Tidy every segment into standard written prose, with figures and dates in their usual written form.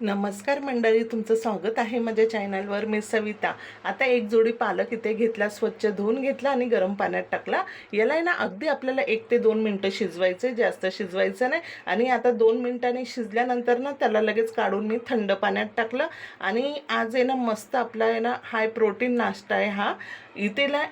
नमस्कार मंडळी, तुमचं स्वागत आहे माझ्या चॅनलवर. मी सविता. आता एक जोडी पालक इथे घेतला, स्वच्छ धुवून घेतला आणि गरम पाण्यात टाकला. याला आहे ना अगदी आपल्याला 1 ते 2 मिनटं शिजवायचे, जास्त शिजवायचं नाही. आणि आता 2 मिनिटांनी शिजल्यानंतर ना त्याला लगेच काढून मी थंड पाण्यात टाकलं. आणि आज आहे ना मस्त आपला आहे ना हाय प्रोटीन नाश्ता आहे हा. इथेला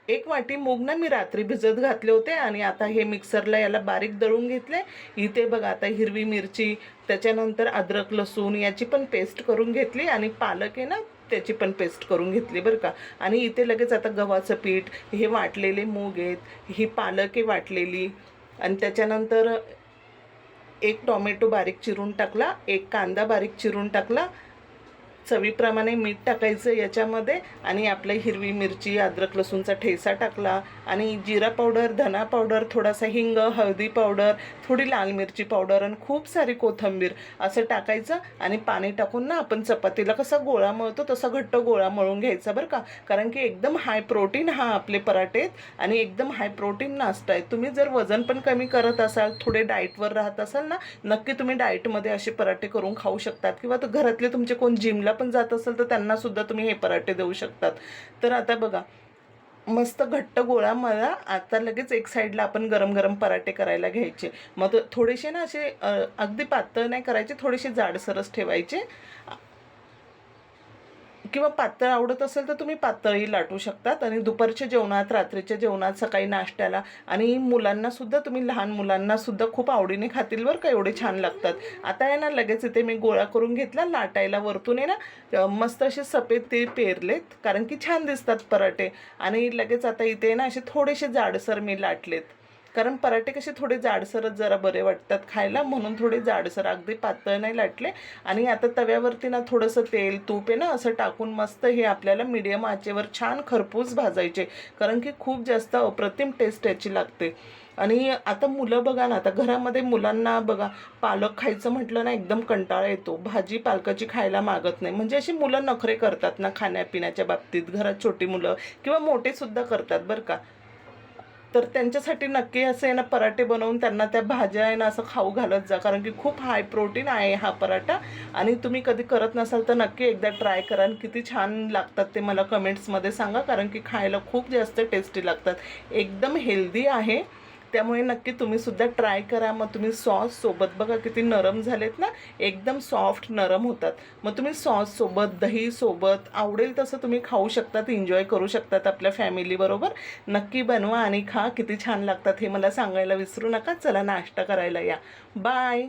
एक वाटी मूग ना मी रात्री भिजत घातले होते आणि आता हे मिक्सरला याला बारीक दळून घेतले. इथे बघा आता हिरवी मिरची, त्याच्यानंतर अद्रक लसूण याची पण पेस्ट करून घेतली आणि पालक आहे ना त्याची पण पेस्ट करून घेतली बरं का. आणि इथे लगेच आता गव्हाचं पीठ, हे वाटलेले मूग आहेत, ही पालक आहे वाटलेली, आणि त्याच्यानंतर एक टोमॅटो बारीक चिरून टाकला, एक कांदा बारीक चिरून टाकला, चवीप्रमाणे मीठ टाकायचं याच्यामध्ये, आणि आपल्या हिरवी मिरची अद्रक लसूणचा ठेचा टाकला, आणि जिरा पावडर, धना पावडर, थोडासा हिंग, हळदी पावडर, थोडी लाल मिरची पावडर आणि खूप सारी कोथिंबीर असं टाकायचं. आणि पाणी टाकून ना आपण चपातीला कसा गोळा मळतो तसा घट्ट गोळा मळून घ्यायचा बरं का. कारण की एकदम हाय प्रोटीन हा आपले पराठे आहेत आणि एकदम हाय प्रोटीन नाश्ता आहे. तुम्ही जर वजन पण कमी करत असाल, थोडे डाएटवर राहत असाल ना, नक्की तुम्ही डाएटमध्ये असे पराठे करून खाऊ शकतात. किंवा तर घरातले तुमचे कोण जिमला पण जात असेल तर त्यांना सुद्धा तुम्ही हे पराठे देऊ शकतात. तर आता बघा मस्त घट्ट गोळा मळा. आता लगेच एक साईडला आपण गरम गरम पराठे करायला घ्यायचे. मग थोडेसे ना असे अगदी पातळ नाही करायचे, थोडेसे जाडसरच ठेवायचे. किंवा पातळ आवडत असेल तर तुम्ही पातळही लाटू शकतात. आणि दुपारच्या जेवणात, रात्रीच्या जेवणात, सकाळी नाश्त्याला, आणि मुलांना सुद्धा, तुम्ही लहान मुलांना सुद्धा खूप आवडीने खातील बरं का, एवढे छान लागतात. आता आहे ना लगेच इथे मी गोळा करून घेतला लाटायला. वरतून आहे ना मस्त असे सफेद तीळ पेरलेत कारण की छान दिसतात पराठे. आणि लगेच आता इथे ना असे थोडेसे जाडसर मी लाटलेत, कारण पराठे कसे थोडे जाडसरच जरा बरे वाटतात खायला, म्हणून थोडे जाडसर, अगदी पातळ नाही लाटले. आणि आता तव्यावरती ना थोडंसं तेल तूप आहे ना असं टाकून मस्त हे आपल्याला मीडियम आचेवर छान खरपूस भाजायचे, कारण की खूप जास्त अप्रतिम टेस्ट याची लागते. आणि आता मुलं बघा ना, आता घरामध्ये मुलांना बघा पालक खायचं म्हटलं ना एकदम कंटाळा येतो, भाजी पालकाची खायला मागत नाही. म्हणजे अशी मुलं नखरे करतात ना खाण्यापिण्याच्या बाबतीत, घरात छोटी मुलं किंवा मोठे सुद्धा करतात बरं का. तर त्यांच्यासाठी नक्की असे ना पराठे बनवून त्यांना त्या भाज्या आहे ना असं खाऊ घालत जा, कारण की खूप हाय प्रोटीन आहे हा पराठा. आणि तुम्ही कधी करत नसाल तर नक्की एकदा ट्राय करा, आणि किती छान लागतात ते मला कमेंट्समध्ये सांगा, कारण की खायला खूप जास्त टेस्टी लागतात, एकदम हेल्दी आहे. त्यामुळे नक्की तुम्ही सुद्धा ट्राय करा. मग तुम्ही सॉससोबत बघा किती नरम झालेत ना, एकदम सॉफ्ट नरम होतात. मग तुम्ही सॉससोबत, दहीसोबत आवडेल तसं तुम्ही खाऊ शकतात, एन्जॉय करू शकतात आपल्या फॅमिलीबरोबर. नक्की बनवा आणि खा, किती छान लागतात हे मला सांगायला विसरू नका. चला नाश्ता करायला या. बाय.